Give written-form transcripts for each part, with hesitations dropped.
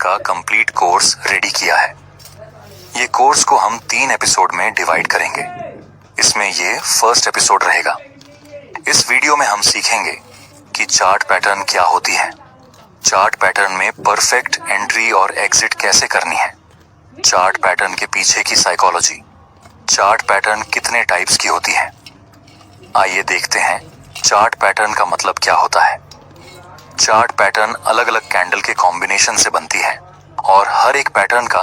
का complete course ready किया है। ये कोर्स को हम 3 एपिसोड में डिवाइड करेंगे। इसमें ये फर्स्ट एपिसोड रहेगा। इस वीडियो में हम सीखेंगे कि चार्ट पैटर्न क्या होती है, चार्ट पैटर्न में परफेक्ट एंट्री और एग्जिट कैसे करनी है, चार्ट पैटर्न के पीछे की साइकोलॉजी, चार्ट पैटर्न कितने टाइप्स की होती है। आइए देखते हैं चार्ट पैटर्न का मतलब क्या होता है। चार्ट पैटर्न अलग अलग कैंडल के कॉम्बिनेशन से बनती है और हर एक पैटर्न का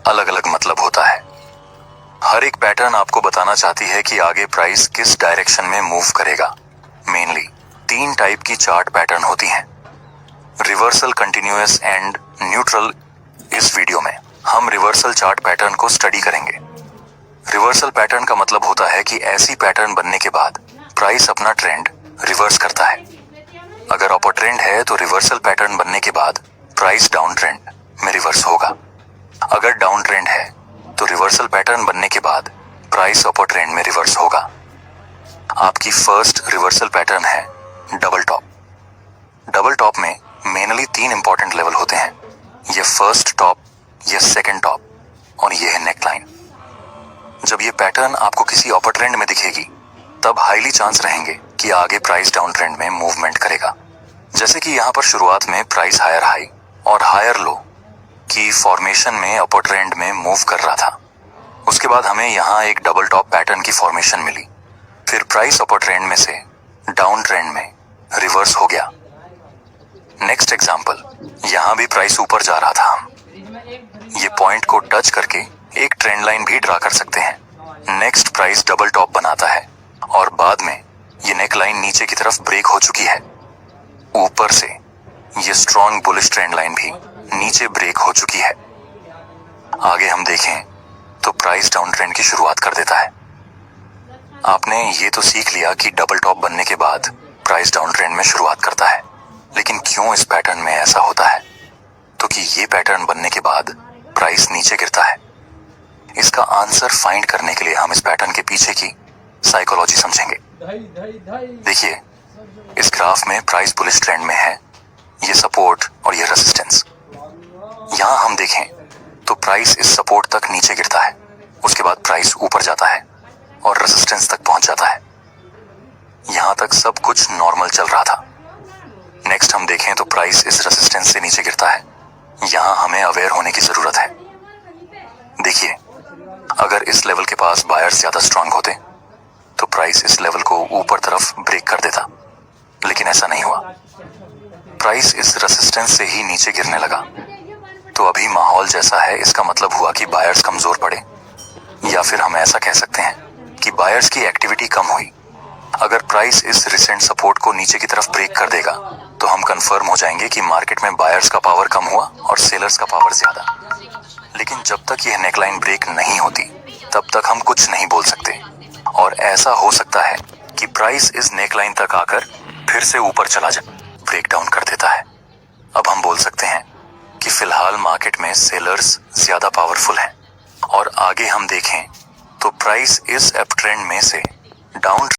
अलग अलग मतलब होता है। हर एक पैटर्न आपको बताना चाहती है कि आगे प्राइस किस डायरेक्शन में मूव करेगा। मेनली 3 टाइप की चार्ट पैटर्न होती हैं, रिवर्सल, कंटिन्यूअस एंड न्यूट्रल। इस वीडियो में हम रिवर्सल चार्ट पैटर्न को स्टडी करेंगे। रिवर्सल पैटर्न का मतलब होता है कि ऐसी पैटर्न बनने के बाद प्राइस अपना ट्रेंड रिवर्स करता है। अगर अपर ट्रेंड है तो रिवर्सल पैटर्न बनने के बाद प्राइस डाउन ट्रेंड में रिवर्स होगा। अगर डाउन ट्रेंड है तो रिवर्सल पैटर्न बनने के बाद प्राइस अपर ट्रेंड में रिवर्स होगा। आपकी फर्स्ट रिवर्सल पैटर्न है डबल टॉप। डबल टॉप में मेनली 3 इंपॉर्टेंट लेवल होते हैं। ये फर्स्ट टॉप, ये सेकंड टॉप और ये है नेकलाइन। जब ये पैटर्न आपको किसी अपर ट्रेंड में दिखेगी तब हाईली चांस रहेंगे कि आगे प्राइस डाउन ट्रेंड में मूवमेंट करेगा। जैसे कि यहाँ पर शुरुआत में प्राइस हायर हाई और हायर लो की फॉर्मेशन में अपर ट्रेंड में मूव कर रहा था। उसके बाद हमें यहाँ एक डबल टॉप पैटर्न की फॉर्मेशन मिली। फिर प्राइस अपर ट्रेंड में से डाउन ट्रेंड में रिवर्स हो गया। नेक्स्ट एग्जांपल, यहाँ भी प्राइस ऊपर जा रहा था। हम ये पॉइंट को टच करके एक ट्रेंड लाइन भी ड्रा कर सकते हैं। नेक्स्ट प्राइस डबल टॉप बनाता है और बाद में ये नेक लाइन नीचे की तरफ ब्रेक हो चुकी है। ऊपर से ये स्ट्रॉन्ग बुलिश ट्रेंड लाइन भी नीचे ब्रेक हो चुकी है। आगे हम देखें तो प्राइस डाउन ट्रेंड की शुरुआत कर देता है। आपने ये तो सीख लिया कि डबल टॉप बनने के बाद प्राइस डाउन ट्रेंड में शुरुआत करता है, लेकिन क्यों इस पैटर्न में ऐसा होता है? तो कि ये पैटर्न बनने के बाद प्राइस नीचे गिरता है। इसका आंसर फाइंड करने के लिए हम इस पैटर्न के पीछे की साइकोलॉजी समझेंगे। देखिए, इस ग्राफ में प्राइस बुलिश ट्रेंड में है, ये सपोर्ट और ये रेजिस्टेंस। यहाँ हम देखें तो प्राइस इस सपोर्ट तक नीचे गिरता है, उसके बाद प्राइस ऊपर जाता है और रेजिस्टेंस तक पहुंच जाता है। यहाँ तक सब कुछ नॉर्मल चल रहा था। नेक्स्ट हम देखें तो प्राइस इस रेजिस्टेंस से नीचे गिरता है। यहाँ हमें अवेयर होने की जरूरत है। देखिए, अगर इस लेवल के पास बायर्स ज्यादा स्ट्रांग होते तो प्राइस इस लेवल को ऊपर तरफ ब्रेक कर देता, लेकिन ऐसा नहीं हुआ। प्राइस इस रेजिस्टेंस से ही नीचे गिरने लगा। तो अभी माहौल जैसा है, इसका मतलब हुआ कि बायर्स कमजोर पड़े, या फिर हम ऐसा कह सकते हैं कि बायर्स की एक्टिविटी कम हुई। अगर प्राइस इस रिसेंट सपोर्ट को नीचे की तरफ ब्रेक कर देगा तो हम कंफर्म हो जाएंगे कि मार्केट में बायर्स का पावर कम हुआ और सेलर्स का पावर ज्यादा। लेकिन जब तक यह नेकलाइन ब्रेक नहीं होती तब तक हम कुछ नहीं बोल सकते, और ऐसा हो सकता है कि प्राइस इस नेकलाइन तक आकर फिर से ऊपर चला जाए, ब्रेक डाउन कर देता है। अब हम बोल सकते हैं कि फिलहाल मार्केट में सेलर्स ज्यादा पावरफुल हैं, और आगे हम देखें तो प्राइस इस अप ट्रेंड में से डाउन